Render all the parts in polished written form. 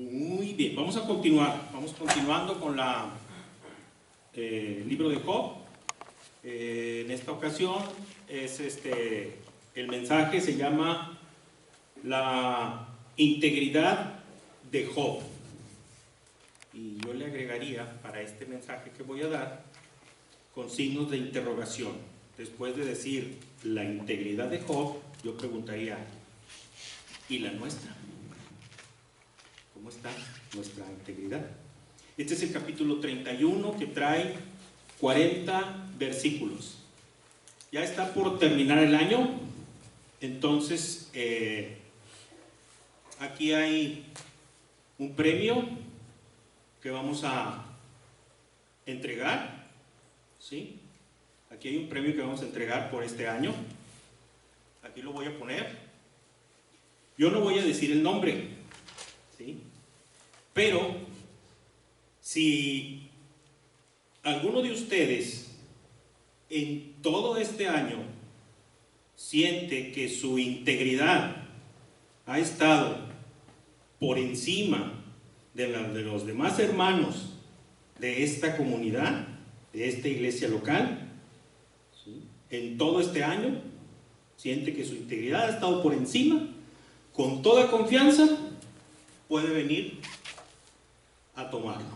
Muy bien, vamos a continuar. Vamos continuando con el libro de Job. En esta ocasión el mensaje se llama la integridad de Job. Y yo le agregaría para este mensaje que voy a dar con signos de interrogación. Después de decir la integridad de Job, yo preguntaría, ¿y la nuestra? ¿Cómo está nuestra integridad? Este es el capítulo 31 que trae 40 versículos. Ya está por terminar el año, entonces aquí hay un premio que vamos a entregar, ¿sí? Aquí hay un premio que vamos a entregar por este año. Aquí lo voy a poner. Yo no voy a decir el nombre, ¿sí? Pero si alguno de ustedes en todo este año siente que su integridad ha estado por encima de la de los demás hermanos de esta comunidad, de esta iglesia local, ¿sí? En todo este año siente que su integridad ha estado por encima, con toda confianza puede venir a tomarlo.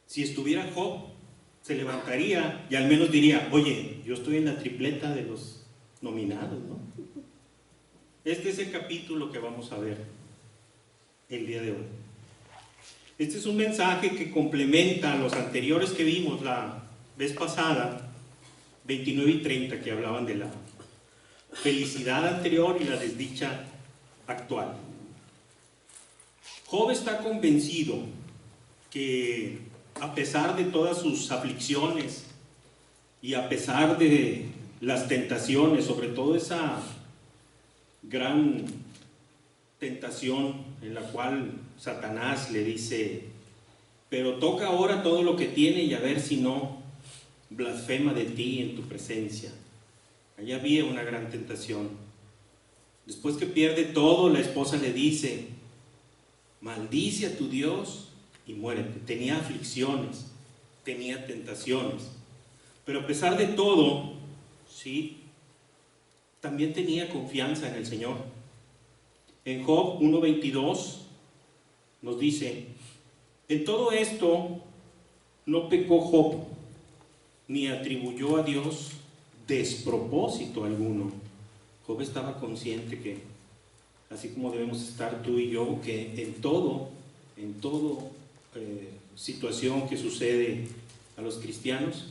Si estuviera Job, se levantaría y al menos diría, oye, yo estoy en la tripleta de los nominados, ¿no? Este es el capítulo que vamos a ver el día de hoy. Este es un mensaje que complementa a los anteriores que vimos la vez pasada, 29 y 30, que hablaban de la felicidad anterior y la desdicha actual. Job está convencido que a pesar de todas sus aflicciones y a pesar de las tentaciones, sobre todo esa gran tentación en la cual Satanás le dice, pero toca ahora todo lo que tiene y a ver si no blasfema de ti en tu presencia. Allá había una gran tentación. Después que pierde todo, la esposa le dice, maldice a tu Dios y muérete. Tenía aflicciones, tenía tentaciones, pero a pesar de todo, sí, también tenía confianza en el Señor. En Job 1:22 nos dice, en todo esto no pecó Job, ni atribuyó a Dios despropósito alguno. Job estaba consciente que, así como debemos estar tú y yo, que en todo situación que sucede a los cristianos,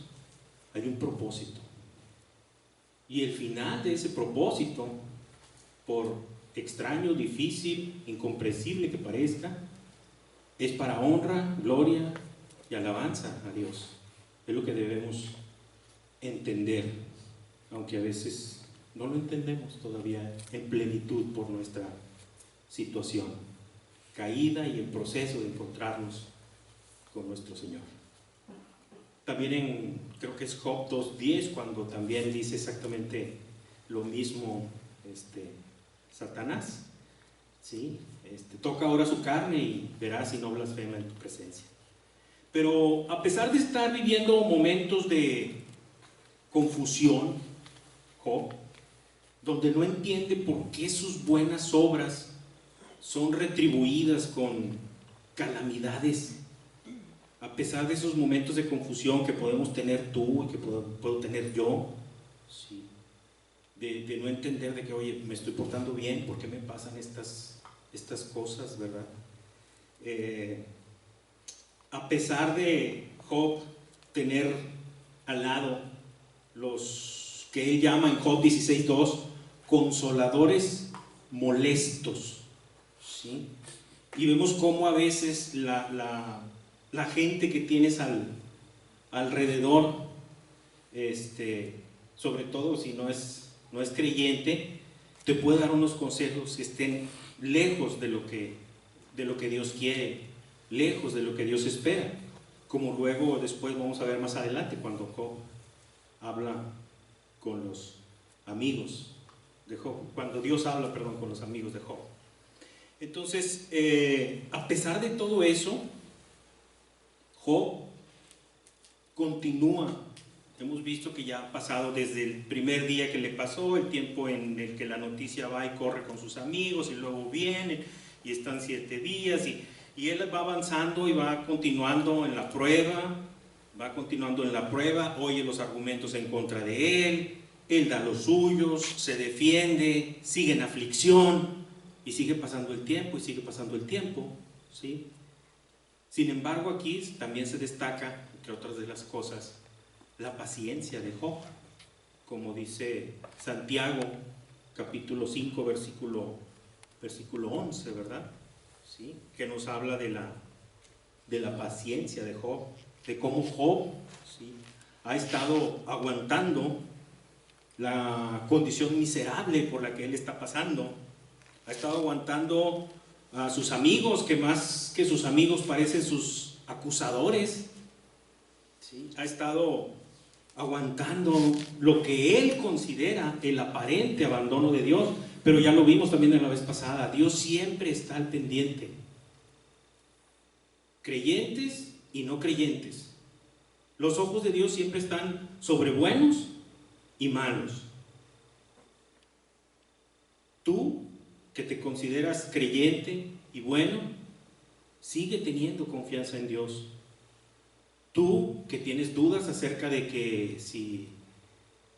hay un propósito. Y el final de ese propósito, por extraño, difícil, incomprensible que parezca, es para honra, gloria y alabanza a Dios. Es lo que debemos entender, aunque a veces no lo entendemos todavía en plenitud por nuestra situación caída y en proceso de encontrarnos con nuestro Señor. También creo que es Job 2:10 cuando también dice exactamente lo mismo Satanás, ¿sí? Toca ahora su carne y verás si no blasfema en tu presencia. Pero a pesar de estar viviendo momentos de confusión, Job, donde no entiende por qué sus buenas obras son retribuidas con calamidades, a pesar de esos momentos de confusión que podemos tener tú y que puedo tener yo, ¿sí? De no entender de que, oye, me estoy portando bien, ¿por qué me pasan estas cosas, verdad? A pesar de Job tener al lado los que él llama en Job 16:2 consoladores molestos, ¿sí? Y vemos cómo a veces la gente que tienes alrededor, sobre todo si no es creyente, te puede dar unos consejos que estén lejos de lo que Dios quiere, lejos de lo que Dios espera, como luego después vamos a ver más adelante cuando Job habla con los amigos de Job, cuando Dios habla, perdón, con los amigos de Job. Entonces, a pesar de todo eso, Job continúa. Hemos visto que ya ha pasado desde el primer día que le pasó, el tiempo en el que la noticia va y corre con sus amigos y luego viene y están 7 días y él va avanzando y va continuando en la prueba, oye los argumentos en contra de él da los suyos, se defiende, sigue en aflicción y sigue pasando el tiempo y sigue pasando el tiempo, ¿sí? Sin embargo, aquí también se destaca, entre otras de las cosas, la paciencia de Job, como dice Santiago, capítulo 5, versículo 11, ¿verdad? ¿Sí? Que nos habla de la paciencia de Job, de cómo Job, ¿sí?, ha estado aguantando la condición miserable por la que él está pasando, ha estado aguantando a sus amigos, que más que sus amigos parecen sus acusadores, ¿sí? Ha estado aguantando lo que él considera el aparente abandono de Dios, pero ya lo vimos también en la vez pasada, Dios siempre está al pendiente, creyentes y no creyentes. Los ojos de Dios siempre están sobre buenos y malos. Tú, que te consideras creyente y bueno, sigue teniendo confianza en Dios. Tú, que tienes dudas acerca de que si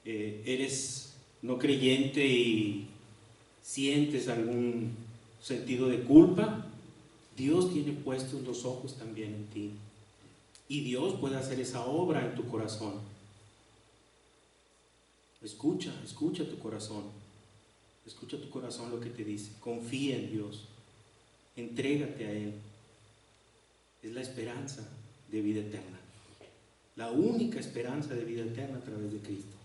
eres no creyente y sientes algún sentido de culpa, Dios tiene puestos los ojos también en ti. Y Dios puede hacer esa obra en tu corazón. Escucha tu corazón. Escucha tu corazón lo que te dice. Confía en Dios. Entrégate a Él. Es la esperanza de vida eterna. La única esperanza de vida eterna a través de Cristo,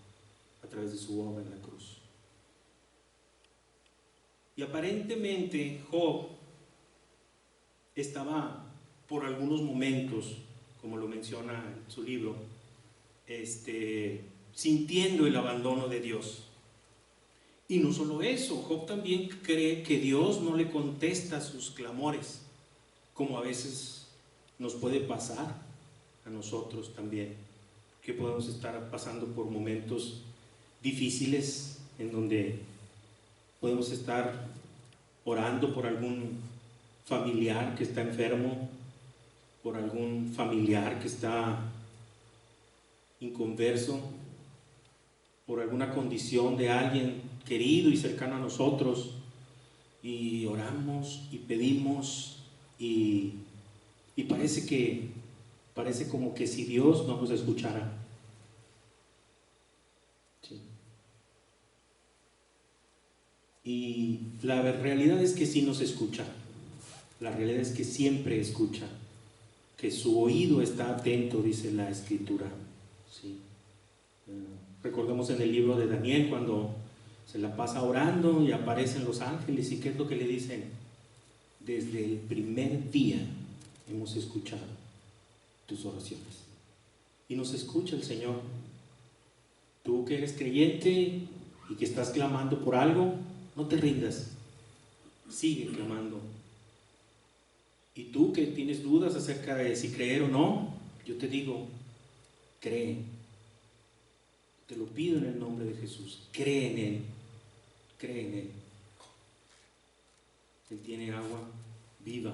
a través de su obra en la cruz. Y aparentemente Job estaba por algunos momentos, como lo menciona en su libro, sintiendo el abandono de Dios. Y no solo eso, Job también cree que Dios no le contesta sus clamores, como a veces nos puede pasar a nosotros también, que podemos estar pasando por momentos difíciles en donde podemos estar orando por algún familiar que está enfermo, por algún familiar que está inconverso, por alguna condición de alguien querido y cercano a nosotros, y oramos y pedimos y parece como que si Dios no nos escuchara. Sí. Y la realidad es que sí nos escucha. La realidad es que siempre escucha, que su oído está atento, dice la Escritura. Sí. Recordemos en el libro de Daniel cuando se la pasa orando y aparecen los ángeles, y ¿qué es lo que le dicen? Desde el primer día hemos escuchado tus oraciones. Y nos escucha el Señor. Tú que eres creyente y que estás clamando por algo, no te rindas. Sigue clamando. Y tú que tienes dudas acerca de si creer o no, yo te digo, cree. Te lo pido en el nombre de Jesús. Cree en Él. Cree en Él. Él tiene agua viva.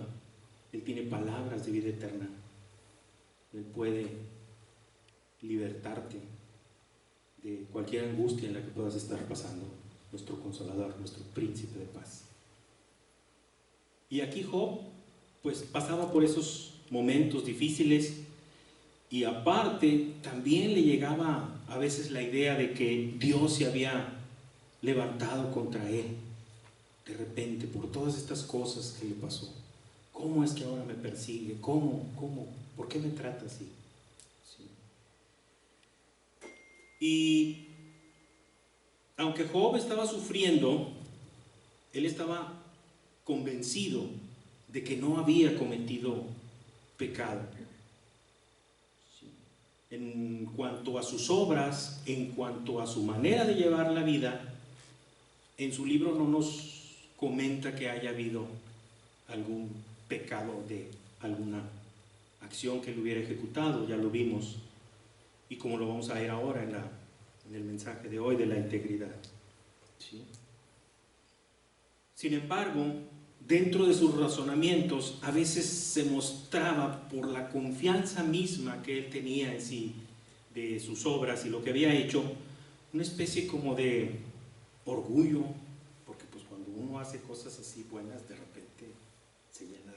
Él tiene palabras de vida eterna. Él puede libertarte de cualquier angustia en la que puedas estar pasando. Nuestro consolador, nuestro príncipe de paz. Y aquí Job pues pasaba por esos momentos difíciles, y aparte también le llegaba a veces la idea de que Dios se había levantado contra él de repente por todas estas cosas que le pasó. ¿Cómo es que ahora me persigue? ¿Cómo? ¿Por qué me trata así? ¿Sí? Y aunque Job estaba sufriendo, él estaba convencido de que no había cometido pecado. ¿Sí? En cuanto a sus obras, en cuanto a su manera de llevar la vida, en su libro no nos comenta que haya habido algún pecado de alguna acción que él hubiera ejecutado, ya lo vimos, y como lo vamos a ver ahora en el mensaje de hoy de la integridad. ¿Sí? Sin embargo, dentro de sus razonamientos a veces se mostraba, por la confianza misma que él tenía en sí, de sus obras y lo que había hecho, una especie como de orgullo, porque pues cuando uno hace cosas así buenas, de repente se llena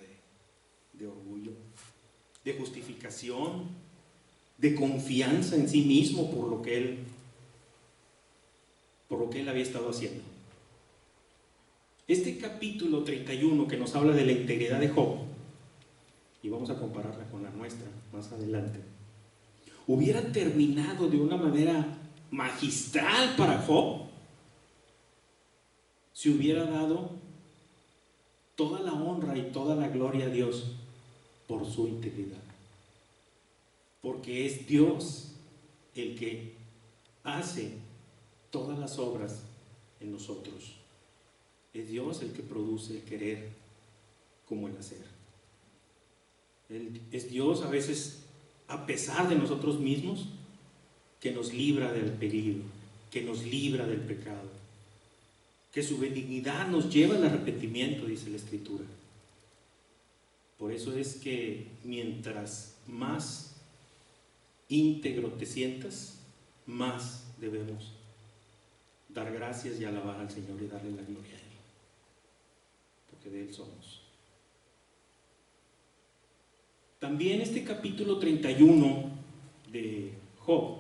de orgullo, de justificación, de confianza en sí mismo por lo que él había estado haciendo. Este capítulo 31 que nos habla de la integridad de Job, y vamos a compararla con la nuestra más adelante, hubiera terminado de una manera magistral para Job si hubiera dado toda la honra y toda la gloria a Dios por su integridad, porque es Dios el que hace todas las obras en nosotros. Es Dios el que produce el querer como el hacer. Es Dios a veces, a pesar de nosotros mismos, que nos libra del peligro, que nos libra del pecado, que su benignidad nos lleva al arrepentimiento, dice la Escritura. Por eso es que mientras más íntegro te sientas, más debemos dar gracias y alabar al Señor y darle la gloria a Él, porque de Él somos. También este capítulo 31 de Job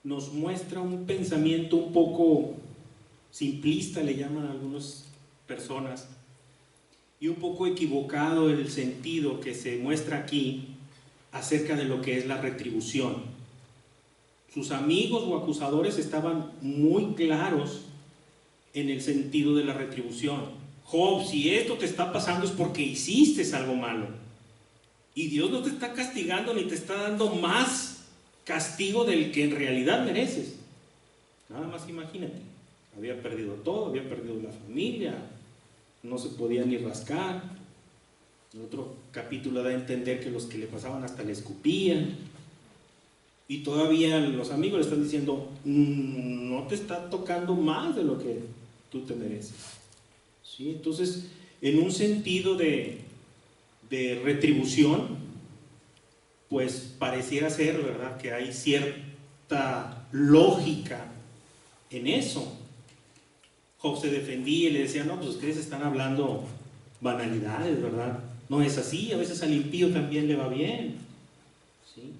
nos muestra un pensamiento un poco simplista, le llaman algunas personas, y un poco equivocado el sentido que se muestra aquí acerca de lo que es la retribución. Sus amigos o acusadores estaban muy claros en el sentido de la retribución. Job, si esto te está pasando es porque hiciste algo malo, y Dios no te está castigando ni te está dando más castigo del que en realidad mereces. Nada más imagínate, había perdido todo, había perdido la familia, no se podía ni rascar. En otro capítulo da a entender que los que le pasaban hasta le escupían, y todavía los amigos le están diciendo, no te está tocando más de lo que tú te mereces. ¿Sí? Entonces, en un sentido de retribución, pues pareciera ser, ¿verdad?, que hay cierta lógica en eso. Job se defendía y le decía, no, pues ustedes están hablando banalidades, ¿verdad? No es así, a veces al impío también le va bien. ¿Sí?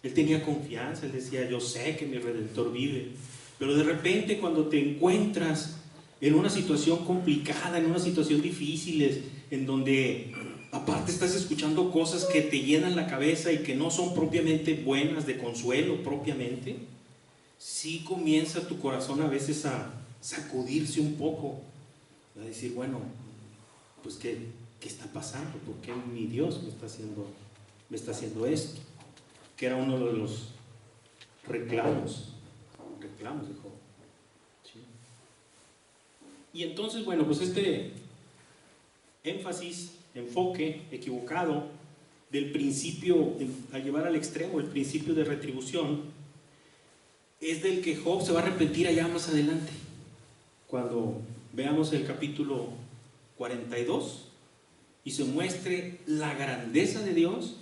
Él tenía confianza, él decía, yo sé que mi Redentor vive. Pero de repente cuando te encuentras en una situación complicada, en una situación difícil, en donde aparte estás escuchando cosas que te llenan la cabeza y que no son propiamente buenas, de consuelo propiamente, sí comienza tu corazón a veces a sacudirse un poco, a decir, bueno, pues ¿qué está pasando? ¿Por qué mi Dios me está haciendo esto? Que era uno de los reclamos de Job. ¿Sí? Y entonces, bueno, pues este enfoque equivocado del principio, a llevar al extremo el principio de retribución, es del que Job se va a arrepentir allá más adelante, cuando veamos el capítulo 42 y se muestre la grandeza de Dios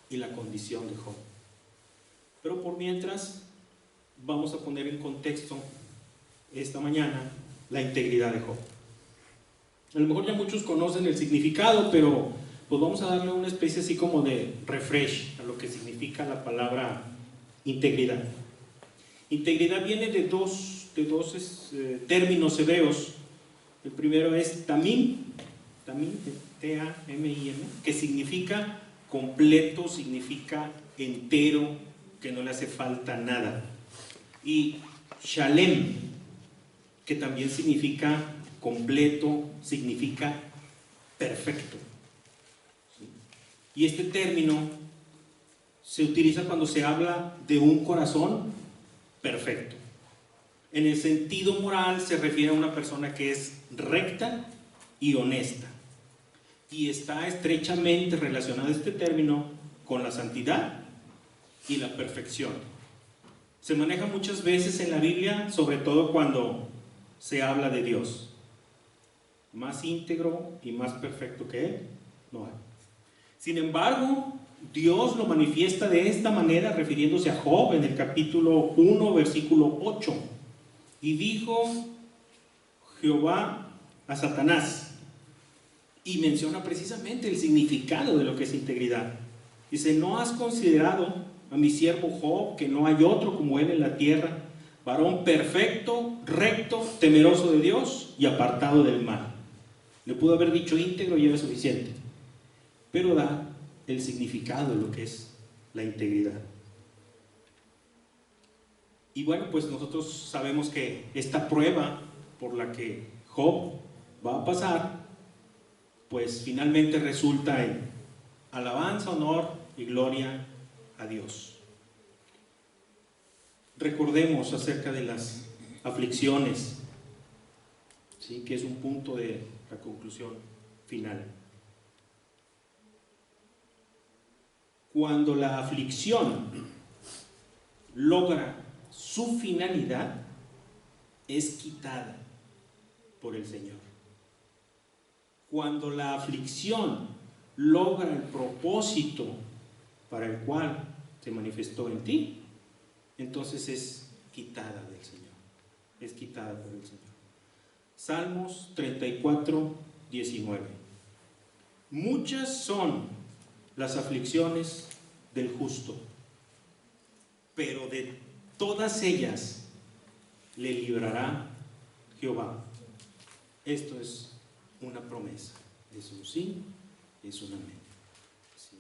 y la condición de Job. Pero por mientras vamos a poner en contexto esta mañana la integridad de Job. A lo mejor ya muchos conocen el significado, pero pues vamos a darle una especie así como de refresh a lo que significa la palabra integridad. Integridad viene de dos términos hebreos. El primero es tamim, T-A-M-I-M, que significa completo, significa entero, que no le hace falta nada. Y shalem, que también significa completo, significa perfecto. ¿Sí? Y este término se utiliza cuando se habla de un corazón perfecto. En el sentido moral se refiere a una persona que es recta y honesta. Y está estrechamente relacionado este término con la santidad y la perfección. Se maneja muchas veces en la Biblia, sobre todo cuando se habla de Dios. Más íntegro y más perfecto que Él no hay. Sin embargo, Dios lo manifiesta de esta manera refiriéndose a Job en el capítulo 1, versículo 8. Y dijo Jehová a Satanás, y menciona precisamente el significado de lo que es integridad. Dice: ¿no has considerado a mi siervo Job, que no hay otro como él en la tierra, varón perfecto, recto, temeroso de Dios y apartado del mal? Le pudo haber dicho íntegro y era suficiente, pero da el significado de lo que es la integridad. Y bueno, pues nosotros sabemos que esta prueba por la que Job va a pasar, pues finalmente resulta en alabanza, honor y gloria a Dios. Recordemos acerca de las aflicciones, ¿sí?, que es un punto de la conclusión final. Cuando la aflicción logra su finalidad, es quitada por el Señor. Cuando la aflicción logra el propósito para el cual se manifestó en ti, entonces es quitada del Señor, es quitada por el Señor. Salmos 34, 19. Muchas son las aflicciones del justo, pero de todas ellas le librará Jehová. Esto es una promesa, es un sí, es un amén. Sí.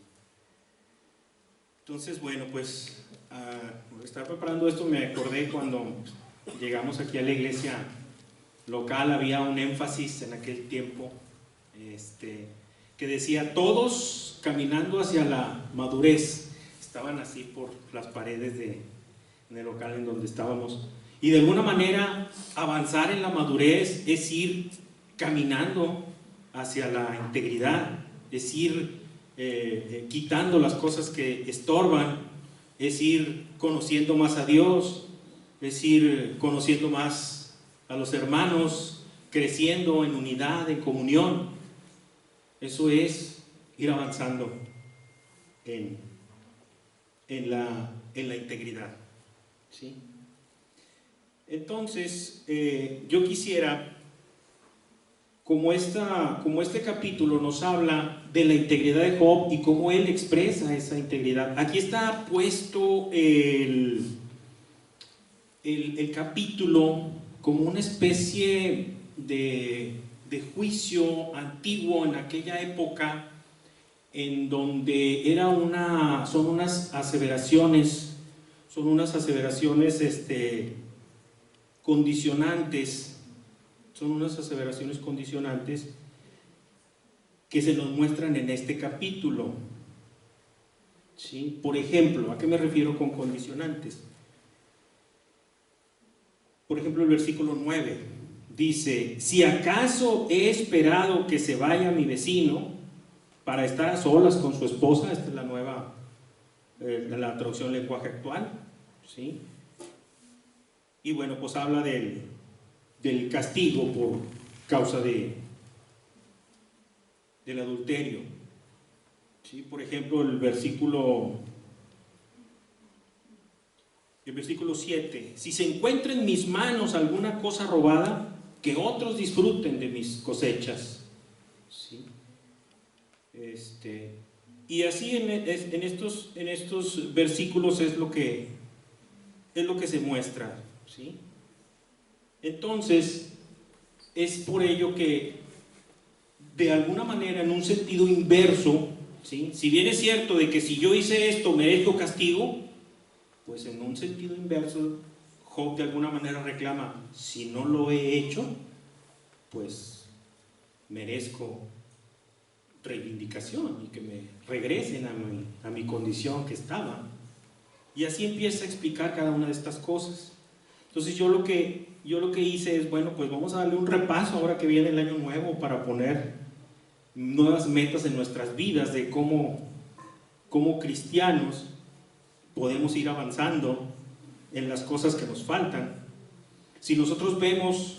Entonces, bueno, pues por estar preparando esto me acordé cuando llegamos aquí a la iglesia local, había un énfasis en aquel tiempo que decía: todos caminando hacia la madurez. Estaban así por las paredes en el local en donde estábamos, y de alguna manera avanzar en la madurez es ir caminando hacia la integridad, es ir quitando las cosas que estorban, es ir conociendo más a Dios, es ir conociendo más a los hermanos, creciendo en unidad, en comunión. Eso es ir avanzando en la integridad, ¿sí? Entonces, yo quisiera, como este capítulo nos habla de la integridad de Job y cómo él expresa esa integridad, aquí está puesto el capítulo como una especie de juicio antiguo en aquella época, en donde son unas aseveraciones condicionantes, que se nos muestran en este capítulo, ¿sí? Por ejemplo, ¿a qué me refiero con condicionantes? Por ejemplo, el versículo 9 dice: si acaso he esperado que se vaya mi vecino para estar a solas con su esposa. Esta es la nueva, la traducción lenguaje actual, ¿sí? Y bueno, pues habla del castigo por causa del adulterio, ¿sí? Por ejemplo, el versículo 7: si se encuentra en mis manos alguna cosa robada, que otros disfruten de mis cosechas, ¿sí? Y así en estos versículos es lo que se muestra, ¿sí? Entonces, es por ello que, de alguna manera, en un sentido inverso, ¿sí?, si bien es cierto de que si yo hice esto merezco castigo, pues en un sentido inverso, Job de alguna manera reclama: si no lo he hecho, pues merezco reivindicación y que me regresen a mi condición que estaba. Y así empieza a explicar cada una de estas cosas. Entonces yo lo que hice es, bueno, pues vamos a darle un repaso ahora que viene el año nuevo para poner nuevas metas en nuestras vidas de cómo cristianos podemos ir avanzando en las cosas que nos faltan. Si nosotros vemos,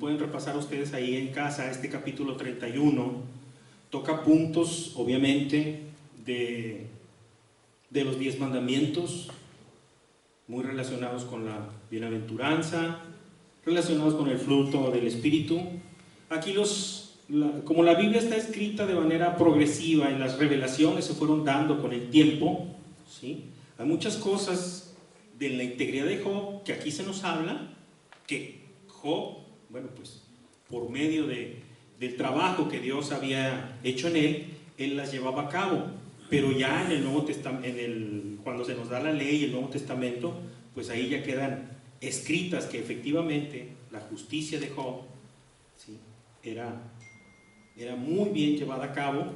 pueden repasar ustedes ahí en casa, este capítulo 31, toca puntos, obviamente, de los 10 mandamientos, muy relacionados con la bienaventuranza, relacionados con el fruto del Espíritu. Aquí como la Biblia está escrita de manera progresiva y las revelaciones se fueron dando con el tiempo, ¿sí? Hay muchas cosas de la integridad de Job que aquí se nos habla, que Job, bueno, pues por medio del trabajo que Dios había hecho en él las llevaba a cabo. Pero ya en el Nuevo Testamento, cuando se nos da la ley y el Nuevo Testamento, pues ahí ya quedan escritas que efectivamente la justicia de Job, ¿sí?, era muy bien llevada a cabo,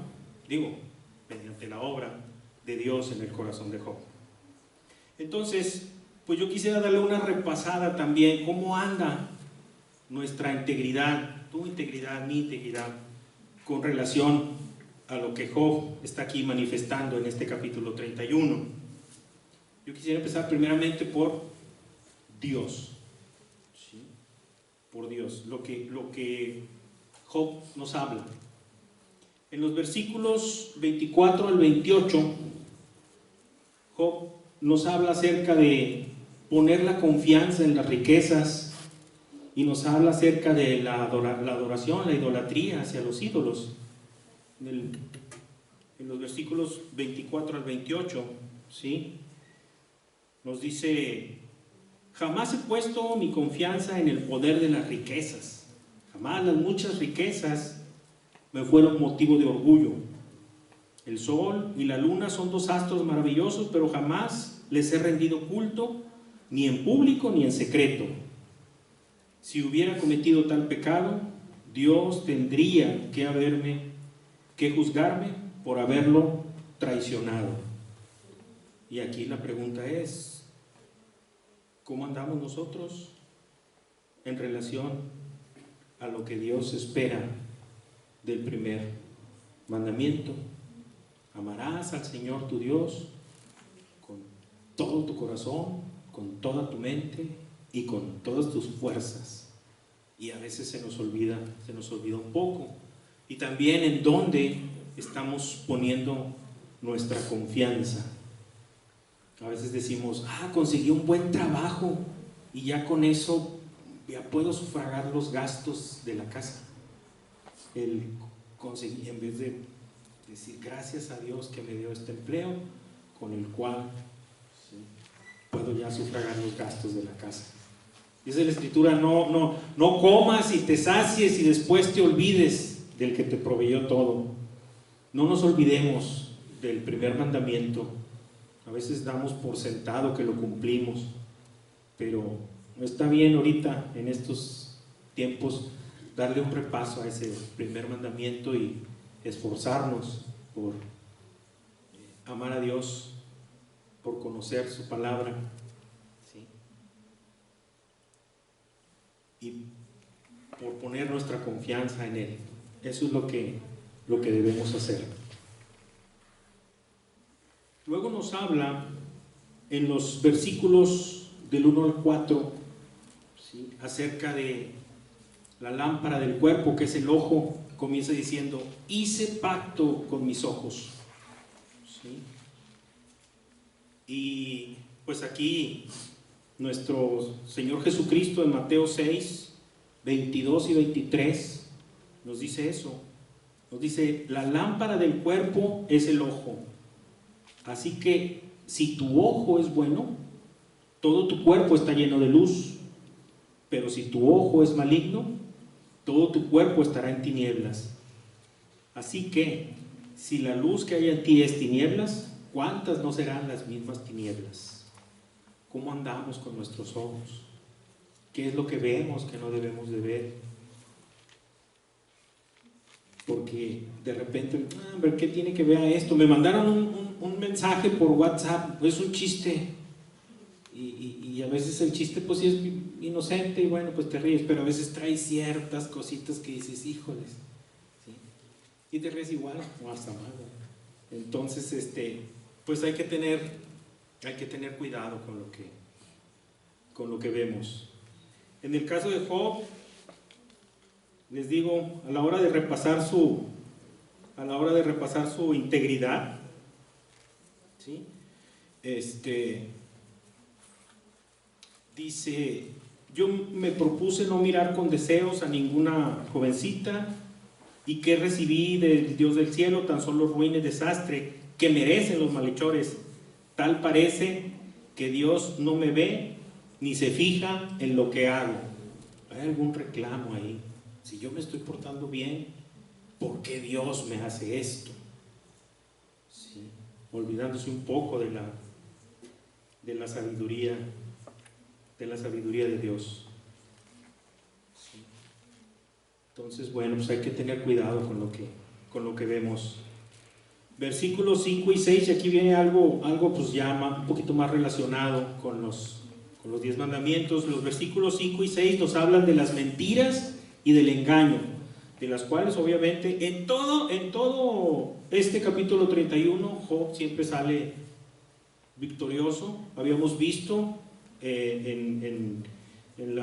mediante la obra de Dios en el corazón de Job. Entonces, pues yo quisiera darle una repasada también, cómo anda nuestra integridad, tu integridad, mi integridad, con relación a lo que Job está aquí manifestando en este capítulo 31. Yo quisiera empezar primeramente por Dios, ¿sí? Por Dios, lo que Job nos habla. En los versículos 24 al 28, Job nos habla acerca de poner la confianza en las riquezas y nos habla acerca de la adoración, la idolatría hacia los ídolos. En los versículos 24 al 28, ¿sí?, nos dice: jamás he puesto mi confianza en el poder de las riquezas, jamás las muchas riquezas me fueron motivo de orgullo. El sol y la luna son dos astros maravillosos, pero jamás les he rendido culto, ni en público ni en secreto. Si hubiera cometido tal pecado, Dios tendría que juzgarme por haberlo traicionado. Y aquí la pregunta es: ¿cómo andamos nosotros en relación a lo que Dios espera del primer mandamiento? Amarás al Señor tu Dios con todo tu corazón, con toda tu mente y con todas tus fuerzas. Y a veces se nos olvida un poco. Y también en dónde estamos poniendo nuestra confianza. A veces decimos: conseguí un buen trabajo y ya con eso ya puedo sufragar los gastos de la casa. En vez de decir gracias a Dios que me dio este empleo con el cual, ¿sí?, puedo ya sufragar los gastos de la casa. Dice la Escritura: no comas y te sacies y después te olvides del que te proveyó todo. No nos olvidemos del primer mandamiento. A veces damos por sentado que lo cumplimos, pero no está bien ahorita en estos tiempos darle un repaso a ese primer mandamiento y esforzarnos por amar a Dios, por conocer su palabra, ¿sí?, y por poner nuestra confianza en Él. Eso es lo que debemos hacer. Luego nos habla en los versículos del 1 al 4, ¿sí?, acerca de la lámpara del cuerpo, que es el ojo. Comienza diciendo: hice pacto con mis ojos, ¿sí? Y pues aquí nuestro Señor Jesucristo en Mateo 6, 22 y 23 nos dice eso. Nos dice: la lámpara del cuerpo es el ojo. Así que si tu ojo es bueno, todo tu cuerpo está lleno de luz. Pero si tu ojo es maligno, todo tu cuerpo estará en tinieblas. Así que si la luz que hay en ti es tinieblas, ¿cuántas no serán las mismas tinieblas? ¿Cómo andamos con nuestros ojos? ¿Qué es lo que vemos que no debemos de ver? Porque de repente, ¿qué tiene que ver a esto? Me mandaron un mensaje por WhatsApp, es un chiste, y y a veces el chiste pues sí es inocente y bueno, pues te ríes, pero a veces trae ciertas cositas que dices, híjoles, ¿sí? Y te ríes igual o hasta más, ¿no? Entonces, pues hay que tener cuidado con lo que vemos. En el caso de Job, les digo, a la hora de repasar su integridad, ¿sí? Dice, yo me propuse no mirar con deseos a ninguna jovencita, y que recibí del Dios del cielo tan solo ruina y desastre que merecen los malhechores. Tal parece que Dios no me ve ni se fija en lo que hago. ¿Hay algún reclamo ahí? Si yo me estoy portando bien, ¿por qué Dios me hace esto? ¿Sí? Olvidándose un poco de la sabiduría de Dios. ¿Sí? Entonces, bueno, pues hay que tener cuidado con lo que vemos. Versículos 5 y 6, y aquí viene algo pues ya un poquito más relacionado con los 10 mandamientos. Los versículos 5 y 6 nos hablan de las mentiras y del engaño, de las cuales obviamente en todo este capítulo 31 Job siempre sale victorioso. Habíamos visto en el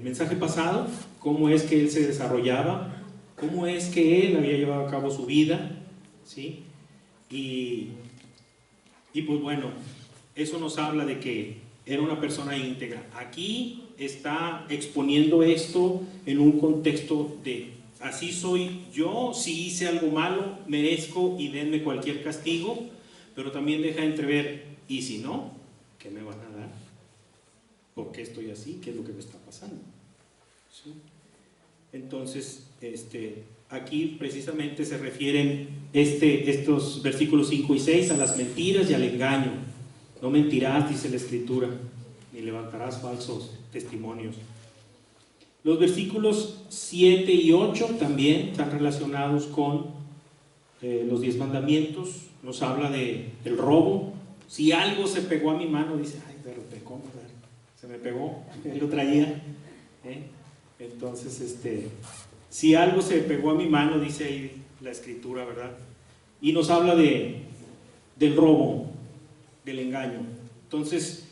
mensaje pasado cómo es que él se desarrollaba, cómo es que él había llevado a cabo su vida, ¿sí? Y pues bueno, eso nos habla de que era una persona íntegra. Aquí está exponiendo esto en un contexto de así soy yo, si hice algo malo, merezco y denme cualquier castigo, pero también deja entrever, y si no, ¿qué me van a dar? ¿Por qué estoy así? ¿Qué es lo que me está pasando? ¿Sí? Entonces, aquí precisamente se refieren estos versículos 5 y 6 a las mentiras y al engaño. No mentirás, dice la Escritura, ni levantarás falsos testimonios. Los versículos 7 y 8 también están relacionados con los 10 mandamientos. Nos habla del robo. Si algo se pegó a mi mano, dice, ay, pero ¿cómo? Se me pegó, él lo traía. Entonces, si algo se pegó a mi mano, dice ahí la Escritura, ¿verdad? Y nos habla del robo, del engaño. Entonces,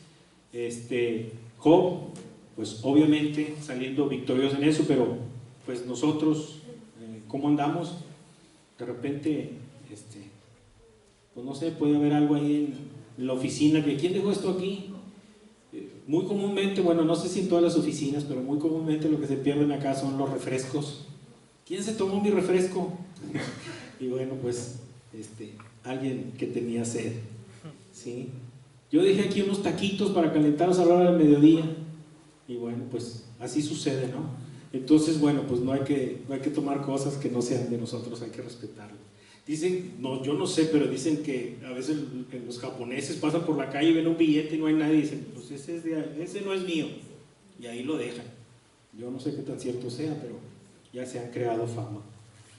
Job, pues obviamente saliendo victorioso en eso, pero pues nosotros, ¿cómo andamos? De repente, pues no sé, puede haber algo ahí en la oficina que ¿quién dejó esto aquí? Muy comúnmente, bueno, no sé si en todas las oficinas, pero muy comúnmente lo que se pierden acá son los refrescos. ¿Quién se tomó mi refresco? Y bueno, pues alguien que tenía sed, ¿sí? Yo dejé aquí unos taquitos para calentarlos a la hora del mediodía. Y bueno, pues así sucede, ¿no? Entonces, bueno, pues no hay que tomar cosas que no sean de nosotros, hay que respetarlo. Dicen, no, yo no sé, pero dicen que a veces los japoneses pasan por la calle y ven un billete y no hay nadie y dicen, pues ese no es mío. Y ahí lo dejan. Yo no sé qué tan cierto sea, pero ya se han creado fama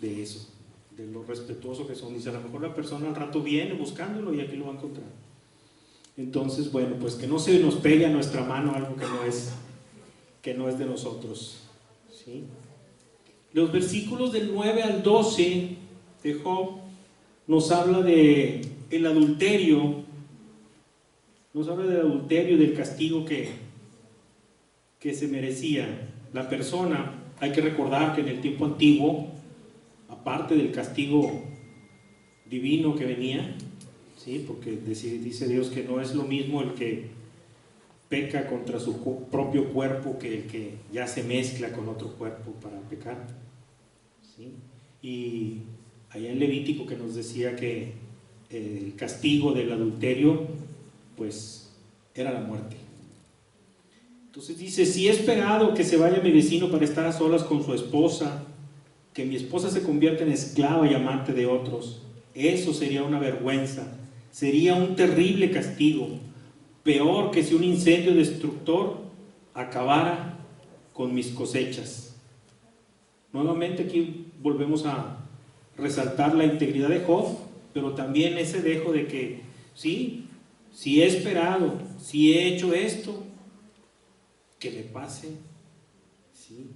de eso, de lo respetuoso que son. Dice, a lo mejor la persona al rato viene buscándolo y aquí lo va a encontrar. Entonces, bueno, pues que no se nos pegue a nuestra mano algo que no es de nosotros, ¿sí? Los versículos del 9 al 12 de Job nos habla del adulterio, del castigo que se merecía la persona. Hay que recordar que en el tiempo antiguo, aparte del castigo divino que venía, ¿sí? Porque dice Dios que no es lo mismo el que peca contra su propio cuerpo que el que ya se mezcla con otro cuerpo para pecar, ¿sí? Y allá en Levítico que nos decía que el castigo del adulterio pues era la muerte. Entonces dice, si he esperado que se vaya mi vecino para estar a solas con su esposa, que mi esposa se convierta en esclava y amante de otros, eso sería una vergüenza, sería un terrible castigo, peor que si un incendio destructor acabara con mis cosechas. Nuevamente aquí volvemos a resaltar la integridad de Job, pero también ese dejo de que sí, si he esperado, si he hecho esto, que me pase, ¿sí?,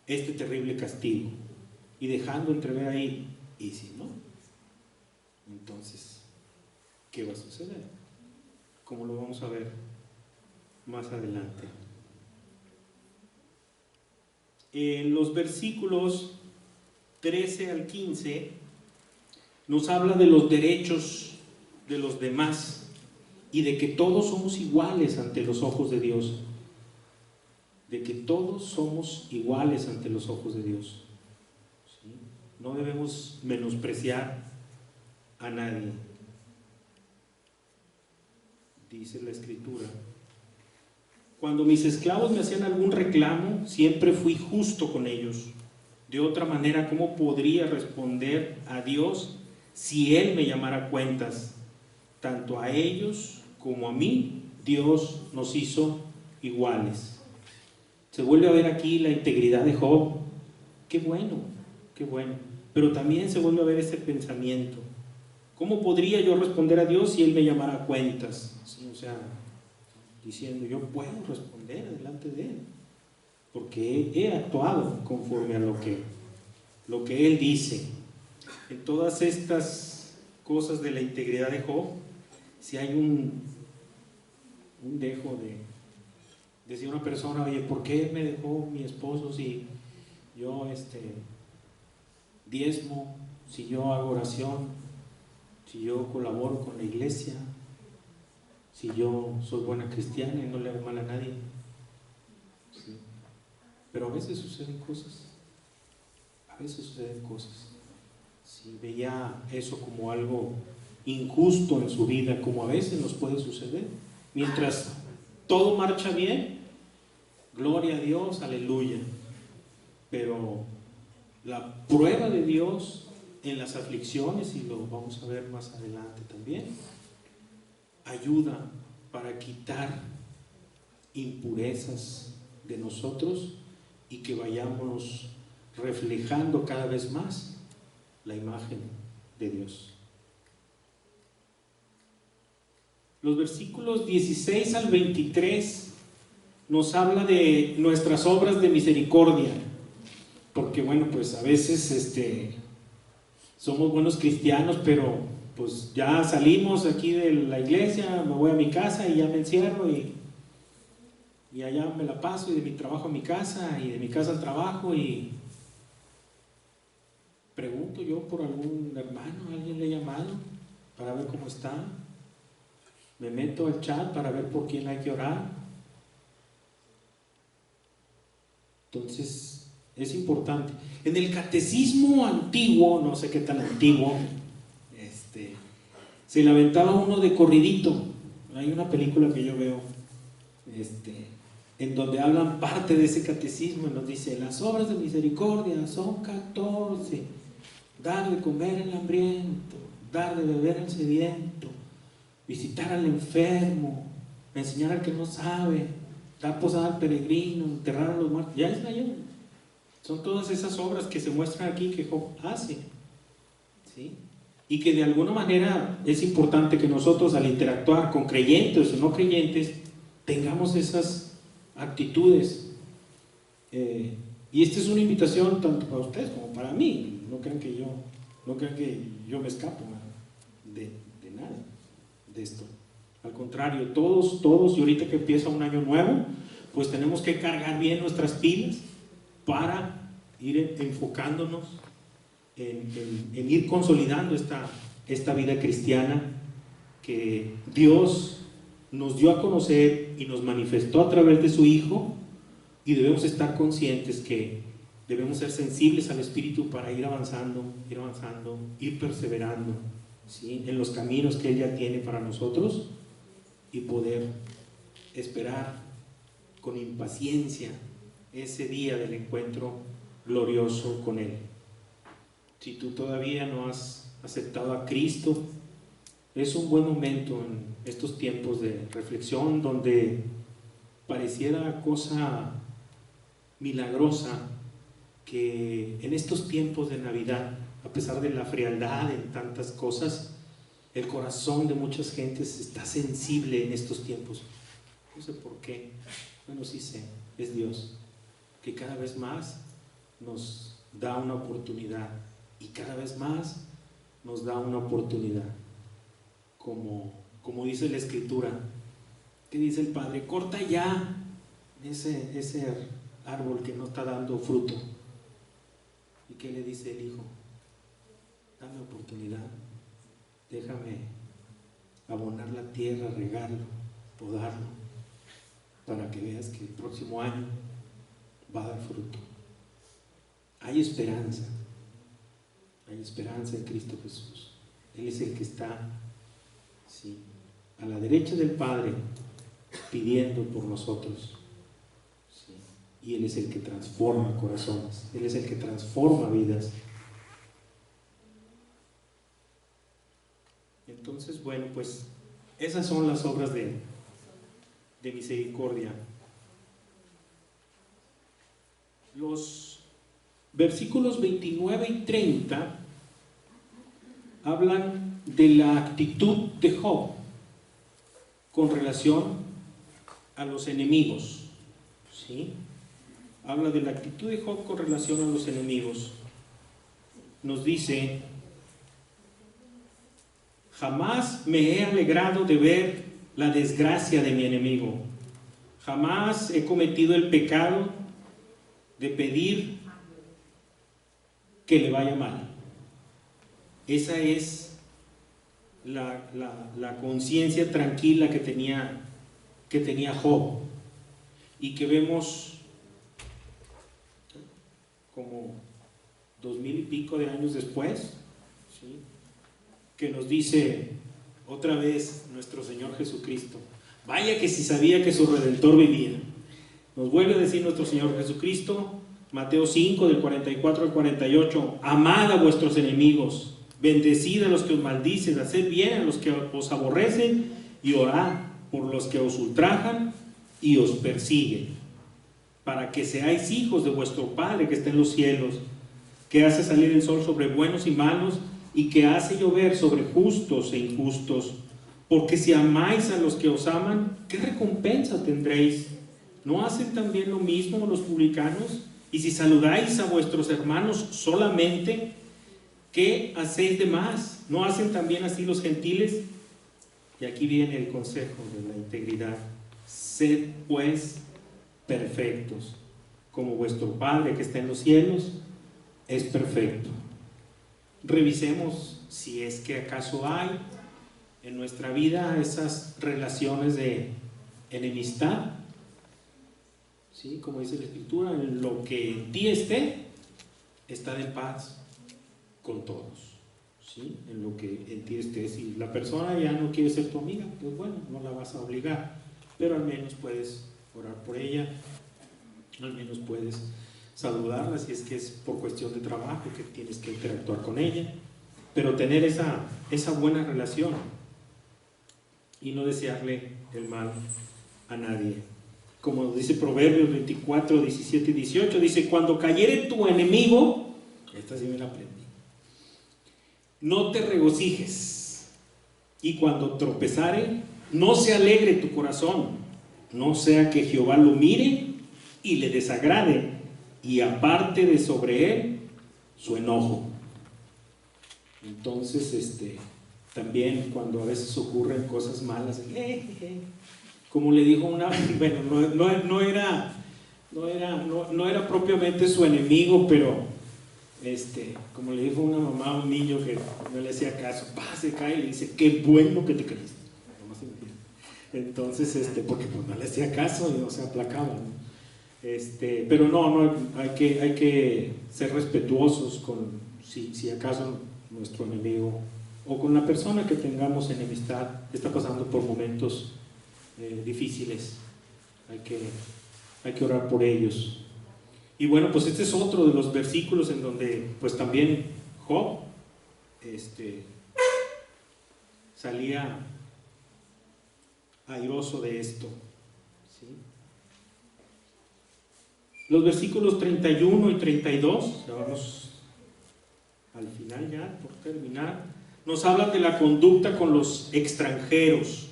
este terrible castigo, y dejando entrever ahí, y si no, entonces, ¿qué va a suceder? Como lo vamos a ver más adelante. En los versículos 13 al 15 nos habla de los derechos de los demás y de que todos somos iguales ante los ojos de Dios. De que todos somos iguales ante los ojos de Dios. ¿Sí? No debemos menospreciar a nadie. Dice la Escritura: cuando mis esclavos me hacían algún reclamo, siempre fui justo con ellos. De otra manera, ¿cómo podría responder a Dios si Él me llamara a cuentas? Tanto a ellos como a mí, Dios nos hizo iguales. Se vuelve a ver aquí la integridad de Job. Qué bueno, qué bueno. Pero también se vuelve a ver ese pensamiento. ¿Cómo podría yo responder a Dios si Él me llamara a cuentas? ¿Sí? O sea, diciendo, yo puedo responder delante de Él, porque he actuado conforme a lo que Él dice. En todas estas cosas de la integridad de Job, si hay un dejo de decir una persona, oye, ¿por qué me dejó mi esposo si yo diezmo, si yo hago oración, si yo colaboro con la iglesia, si yo soy buena cristiana y no le hago mal a nadie? ¿Sí? Pero a veces suceden cosas. Si veía eso como algo injusto en su vida, como a veces nos puede suceder, mientras todo marcha bien, gloria a Dios, aleluya. Pero la prueba de Dios en las aflicciones, y lo vamos a ver más adelante también, ayuda para quitar impurezas de nosotros y que vayamos reflejando cada vez más la imagen de Dios. Los versículos 16 al 23 nos habla de nuestras obras de misericordia, porque bueno, pues a veces somos buenos cristianos, pero pues ya salimos aquí de la iglesia, me voy a mi casa y ya me encierro y allá me la paso, y de mi trabajo a mi casa y de mi casa al trabajo, y pregunto yo por algún hermano, alguien le he llamado para ver cómo está, me meto al chat para ver por quién hay que orar. Entonces es importante. En el catecismo antiguo, no sé qué tan antiguo, se le aventaba uno de corridito. Hay una película que yo veo en donde hablan parte de ese catecismo, y nos dice: las obras de misericordia son 14: dar de comer al hambriento, dar de beber al sediento, visitar al enfermo, enseñar al que no sabe, dar posada al peregrino, enterrar a los muertos. Ya está allá. Son todas esas obras que se muestran aquí que Job hace, ¿sí? Y que de alguna manera es importante que nosotros, al interactuar con creyentes o no creyentes, tengamos esas actitudes. Y esta es una invitación tanto para ustedes como para mí. No crean que yo me escapo de nada de esto. Al contrario, todos, y ahorita que empieza un año nuevo, pues tenemos que cargar bien nuestras pilas para ir enfocándonos en ir consolidando esta vida cristiana que Dios nos dio a conocer y nos manifestó a través de su Hijo, y debemos estar conscientes que debemos ser sensibles al Espíritu para ir avanzando, ir perseverando, ¿sí?, en los caminos que Él ya tiene para nosotros, y poder esperar con impaciencia ese día del encuentro glorioso con Él. Si tú todavía no has aceptado a Cristo, es un buen momento en estos tiempos de reflexión, donde pareciera cosa milagrosa que en estos tiempos de Navidad, a pesar de la frialdad en tantas cosas, El corazón de muchas gentes está sensible en estos tiempos. No sé por qué. Bueno, sí sé, es Dios, que cada vez más nos da una oportunidad, y cada vez más nos da una oportunidad. Como dice la Escritura, que dice el Padre: corta ya ese árbol que no está dando fruto. ¿Y qué le dice el Hijo? Dame oportunidad, déjame abonar la tierra, regarlo, podarlo, para que veas que el próximo año va a dar fruto. Hay esperanza en Cristo Jesús. Él es el que está, sí, a la derecha del Padre, pidiendo por nosotros, sí. Y Él es el que transforma corazones, Él es el que transforma vidas. Entonces, bueno, pues esas son las obras de misericordia. Los versículos 29 y 30 hablan de la actitud de Job con relación a los enemigos, ¿sí? Habla de la actitud de Job con relación a los enemigos. Nos dice: jamás me he alegrado de ver la desgracia de mi enemigo. Jamás he cometido el pecado de pedir que le vaya mal. Esa es la conciencia tranquila que tenía Job, y que vemos como 2000 y pico de años después, ¿sí? Que nos dice otra vez nuestro Señor Jesucristo: vaya que si sabía que su Redentor vivía. Nos vuelve a decir nuestro Señor Jesucristo, Mateo 5, del 44 al 48: amad a vuestros enemigos, bendecid a los que os maldicen, haced bien a los que os aborrecen, y orad por los que os ultrajan y os persiguen, para que seáis hijos de vuestro Padre que está en los cielos, que hace salir el sol sobre buenos y malos, y que hace llover sobre justos e injustos. Porque si amáis a los que os aman, ¿qué recompensa tendréis? ¿No hacen también lo mismo los publicanos? Y si saludáis a vuestros hermanos solamente, ¿qué hacéis de más? ¿No hacen también así los gentiles? Y aquí viene el consejo de la integridad: sed pues perfectos, como vuestro Padre que está en los cielos es perfecto. Revisemos si es que acaso hay en nuestra vida esas relaciones de enemistad, ¿sí? Como dice la Escritura: en lo que en ti esté, estad en paz con todos, ¿sí? En lo que en ti esté. Si la persona ya no quiere ser tu amiga, pues bueno, no la vas a obligar, pero al menos puedes orar por ella, al menos puedes saludarla si es que es por cuestión de trabajo que tienes que interactuar con ella, pero tener esa buena relación y no desearle el mal a nadie. Como dice Proverbios 24, 17 y 18, dice: cuando cayere tu enemigo, esta sí me la aprendí, no te regocijes, y cuando tropezare, no se alegre tu corazón, no sea que Jehová lo mire y le desagrade, y aparte de sobre él su enojo. Entonces, también cuando a veces ocurren cosas malas, como le dijo una, bueno, no era propiamente su enemigo, pero como le dijo una mamá a un niño que no le hacía caso, se cae y le dice: qué bueno que te caíste. Entonces, porque pues no le hacía caso y no se aplacaba, ¿no? Pero no, hay que ser respetuosos con, si acaso nuestro enemigo o con la persona que tengamos enemistad está pasando por momentos difíciles. Hay que orar por ellos. Y bueno, pues este es otro de los versículos en donde pues también Job salía airoso de esto, ¿sí? Los versículos 31 y 32, ya vamos al final, ya por terminar, nos hablan de la conducta con los extranjeros.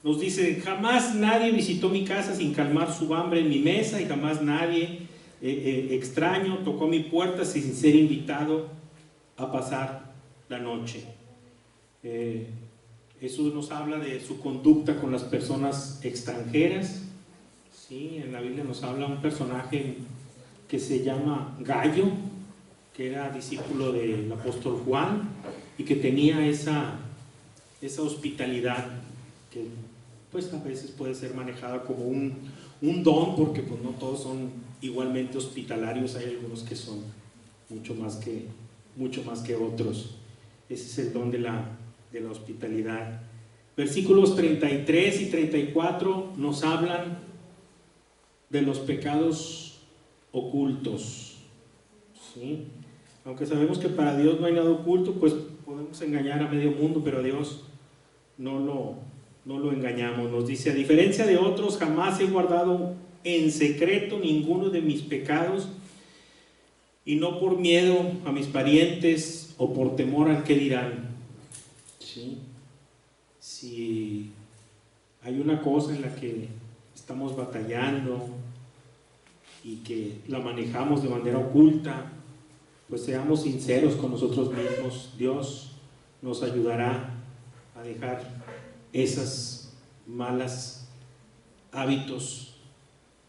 Nos dice, jamás nadie visitó mi casa sin calmar su hambre en mi mesa, y jamás nadie extraño tocó mi puerta sin ser invitado a pasar la noche. Jesús nos habla de su conducta con las personas extranjeras. Sí, en la Biblia nos habla un personaje que se llama Gallo, que era discípulo del apóstol Juan y que tenía esa hospitalidad que pues a veces puede ser manejada como un don, porque pues no todos son igualmente hospitalarios, hay algunos que son mucho más que otros. Ese es el don de la hospitalidad. Versículos 33 y 34 nos hablan de los pecados ocultos, ¿sí? Aunque sabemos que para Dios no hay nada oculto, pues podemos engañar a medio mundo, pero a Dios no lo engañamos. Nos dice, a diferencia de otros, jamás he guardado en secreto ninguno de mis pecados, y no por miedo a mis parientes o por temor al que dirán. ¿Sí? Si hay una cosa en la que estamos batallando y que la manejamos de manera oculta, pues seamos sinceros con nosotros mismos. Dios nos ayudará a dejar esas malas hábitos,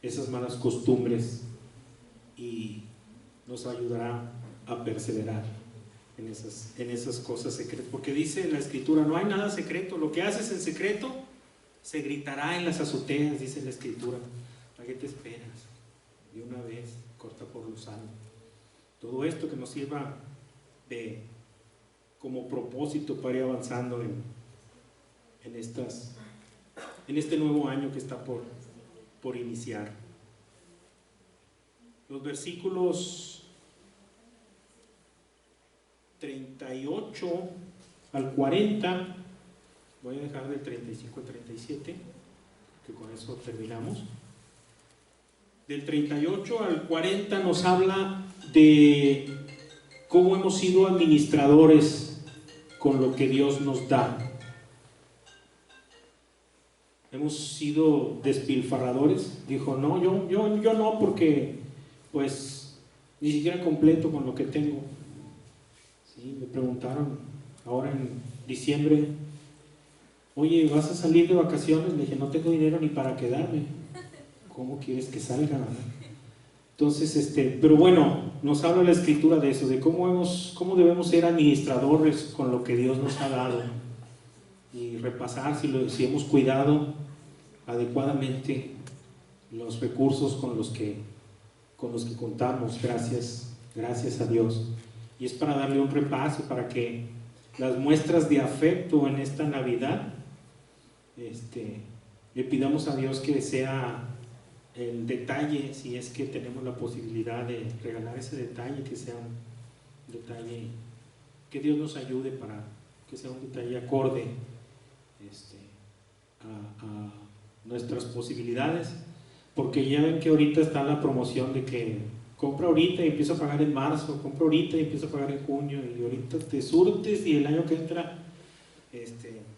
esas malas costumbres, y nos ayudará a perseverar en esas cosas secretas, porque dice la Escritura, no hay nada secreto, lo que haces en secreto se gritará en las azoteas, dice la Escritura. ¿Para qué te esperas? De una vez, corta por lo sano. Todo esto que nos sirva como propósito para ir avanzando en este nuevo año que está por iniciar. Los versículos 38 al 40, voy a dejar del 35 al 37, que con eso terminamos. Del 38 al 40 nos habla de cómo hemos sido administradores con lo que Dios nos da. Hemos sido despilfarradores. Dijo, no, yo no, porque pues ni siquiera completo con lo que tengo. Sí, me preguntaron ahora en diciembre, oye, ¿vas a salir de vacaciones? Le dije, no tengo dinero ni para quedarme. ¿Cómo quieres que salga? Entonces, pero bueno, nos habla la Escritura de eso, de cómo debemos ser administradores con lo que Dios nos ha dado, y repasar si hemos cuidado adecuadamente los recursos con los que contamos, gracias a Dios. Y es para darle un repaso, para que las muestras de afecto en esta Navidad, le pidamos a Dios que sea el detalle, si es que tenemos la posibilidad de regalar ese detalle, que sea un detalle, que Dios nos ayude para que sea un detalle acorde a nuestras posibilidades, porque ya ven que ahorita está la promoción de que compra ahorita y empieza a pagar en marzo, compra ahorita y empieza a pagar en junio, y ahorita te surtes y el año que entra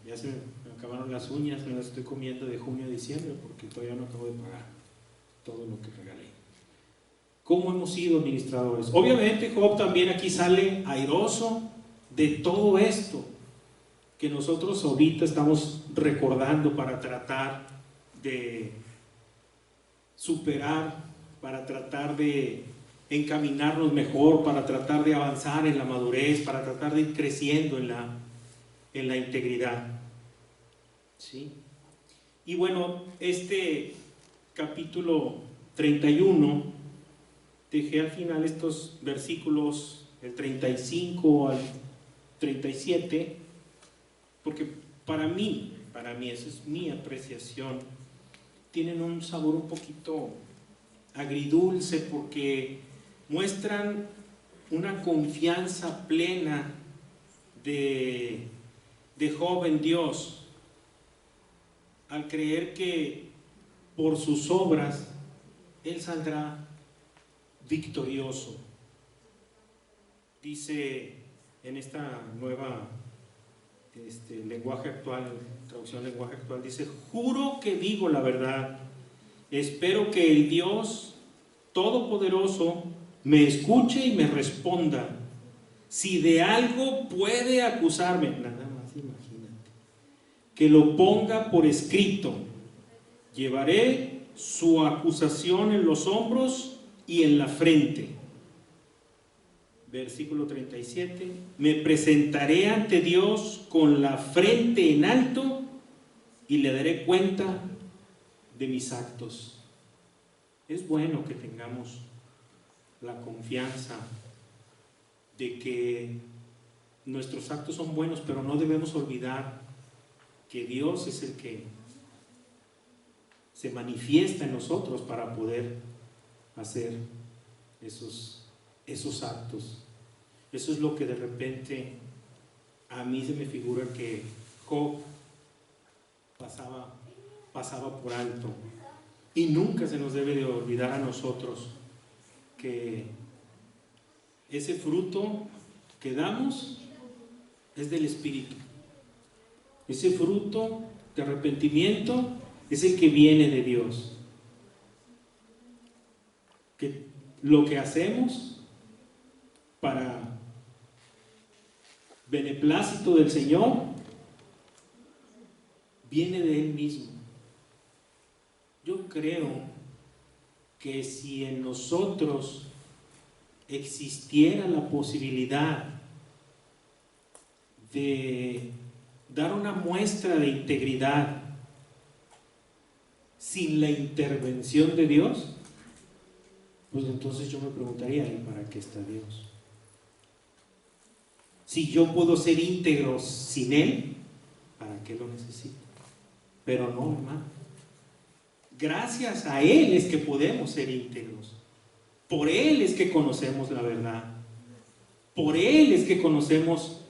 ya se me acabaron las uñas, me las estoy comiendo de junio a diciembre porque todavía no acabo de pagar todo lo que regalé. ¿Cómo hemos sido administradores? Obviamente Job también aquí sale airoso de todo esto que nosotros ahorita estamos recordando para tratar de superar, para tratar de encaminarnos mejor, para tratar de avanzar en la madurez, para tratar de ir creciendo en la integridad. ¿Sí? Y bueno, capítulo 31, dejé al final estos versículos, el 35 al 37, porque para mí, esa es mi apreciación, tienen un sabor un poquito agridulce, porque muestran una confianza plena de Job en Dios, al creer que por sus obras él saldrá victorioso. Dice en esta nueva lenguaje actual, traducción lenguaje actual, dice: juro que digo la verdad, espero que el Dios Todopoderoso me escuche y me responda. Si de algo puede acusarme, nada más imagínate, que lo ponga por escrito. Llevaré su acusación en los hombros y en la frente. Versículo 37. Me presentaré ante Dios con la frente en alto y le daré cuenta de mis actos. Es bueno que tengamos la confianza de que nuestros actos son buenos, pero no debemos olvidar que Dios es el que se manifiesta en nosotros para poder hacer esos actos. Eso es lo que de repente a mí se me figura que Job pasaba por alto. Y nunca se nos debe de olvidar a nosotros que ese fruto que damos es del Espíritu. Ese fruto de arrepentimiento es el que viene de Dios. Que lo que hacemos para beneplácito del Señor viene de Él mismo. Yo creo que si en nosotros existiera la posibilidad de dar una muestra de integridad sin la intervención de Dios, pues entonces yo me preguntaría: ¿y para qué está Dios? Si yo puedo ser íntegro sin Él, ¿para qué lo necesito? Pero no, hermano. Gracias a Él es que podemos ser íntegros. Por Él es que conocemos la verdad. Por Él es que conocemos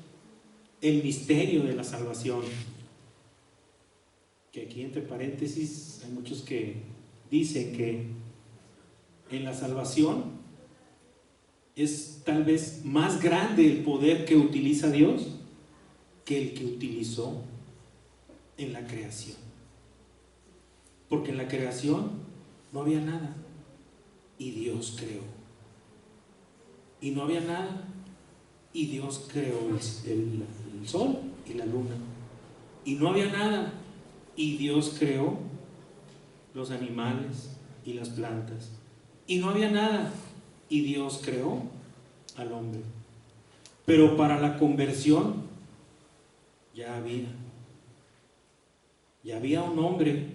el misterio de la salvación. Que aquí entre paréntesis hay muchos que dicen que en la salvación es tal vez más grande el poder que utiliza Dios que el que utilizó en la creación. Porque en la creación no había nada y Dios creó. Y no había nada y Dios creó el sol y la luna. Y no había nada y Dios creó los animales y las plantas. Y no había nada y Dios creó al hombre. Pero para la conversión ya había un hombre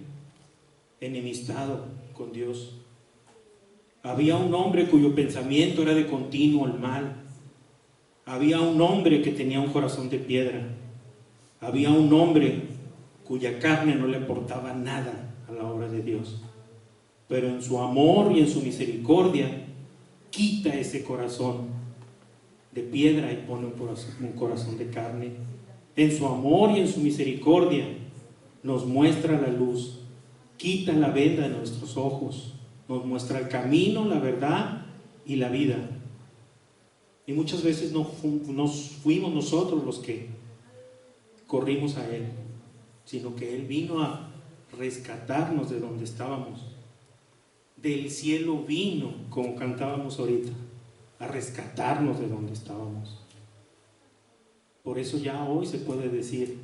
enemistado con Dios. Había un hombre cuyo pensamiento era de continuo el mal. Había un hombre que tenía un corazón de piedra. Había un hombre cuya carne no le aportaba nada a la obra de Dios. Pero en su amor y en su misericordia quita ese corazón de piedra y pone un corazón de carne. En su amor y en su misericordia nos muestra la luz, quita la venda de nuestros ojos, nos muestra el camino, la verdad y la vida. Y muchas veces no fuimos nosotros los que corrimos a Él, sino que Él vino a rescatarnos de donde estábamos. Del cielo vino, como cantábamos ahorita, a rescatarnos de donde estábamos. Por eso ya hoy se puede decir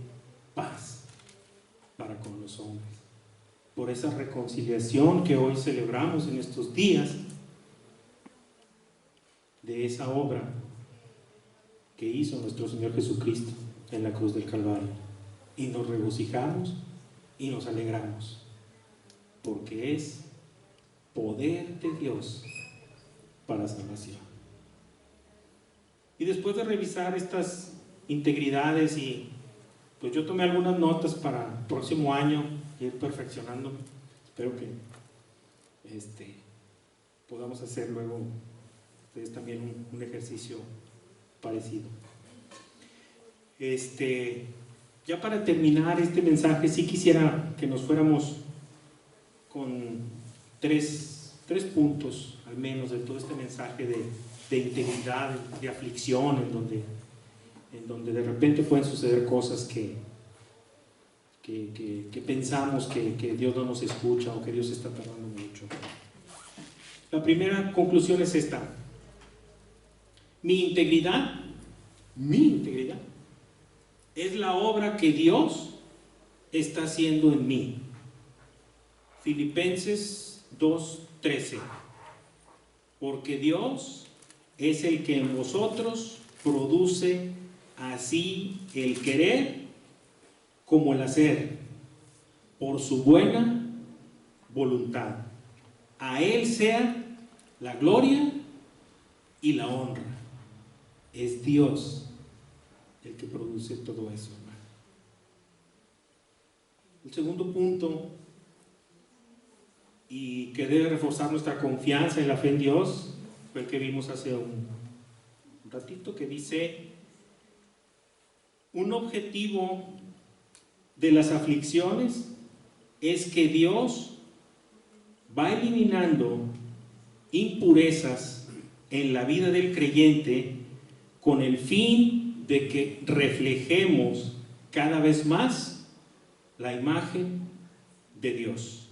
paz para con los hombres. Por esa reconciliación que hoy celebramos en estos días, de esa obra que hizo nuestro Señor Jesucristo en la cruz del Calvario. Y nos regocijamos y nos alegramos, porque es poder de Dios para salvación. Y después de revisar estas integridades, y pues yo tomé algunas notas para el próximo año ir perfeccionando. Espero que podamos hacer luego ustedes también un ejercicio parecido. Ya para terminar este mensaje, sí quisiera que nos fuéramos con tres puntos al menos de todo este mensaje de integridad, de aflicción, en donde en donde de repente pueden suceder cosas que pensamos que Dios no nos escucha o que Dios está tardando mucho. La primera conclusión es esta: mi integridad es la obra que Dios está haciendo en mí. Filipenses 2:13. Porque Dios es el que en vosotros produce así el querer como el hacer, por su buena voluntad. A Él sea la gloria y la honra. Es Dios el que produce todo eso, hermano. El segundo punto, y que debe reforzar nuestra confianza en la fe en Dios, fue el que vimos hace un ratito, que dice: un objetivo de las aflicciones es que Dios va eliminando impurezas en la vida del creyente con el fin de que reflejemos cada vez más la imagen de Dios.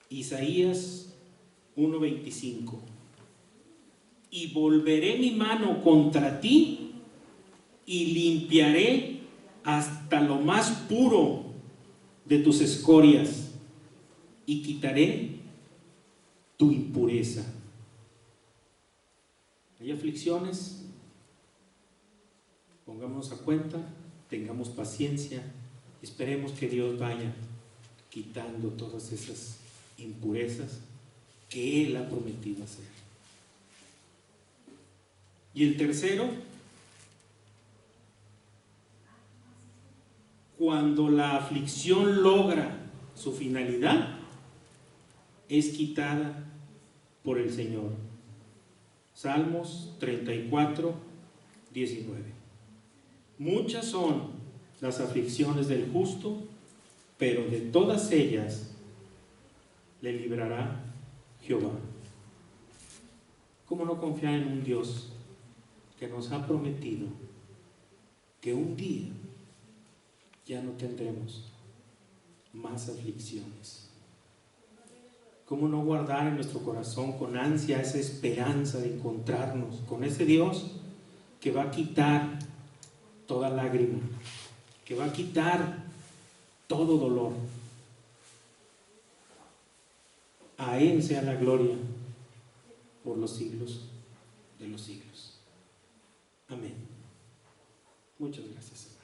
Isaías 1:25. Y volveré mi mano contra ti y limpiaré hasta lo más puro de tus escorias y quitaré tu impureza. Hay aflicciones, pongámonos a cuenta, tengamos paciencia, esperemos que Dios vaya quitando todas esas impurezas que Él ha prometido hacer. Y el tercero, cuando la aflicción logra su finalidad, es quitada por el Señor. Salmos 34:19. Muchas son las aflicciones del justo, pero de todas ellas le librará Jehová. ¿Cómo no confiar en un Dios que nos ha prometido que un día ya no tendremos más aflicciones? ¿Cómo no guardar en nuestro corazón con ansia esa esperanza de encontrarnos con ese Dios que va a quitar toda lágrima, que va a quitar todo dolor? A Él sea la gloria por los siglos de los siglos. Amén. Muchas gracias.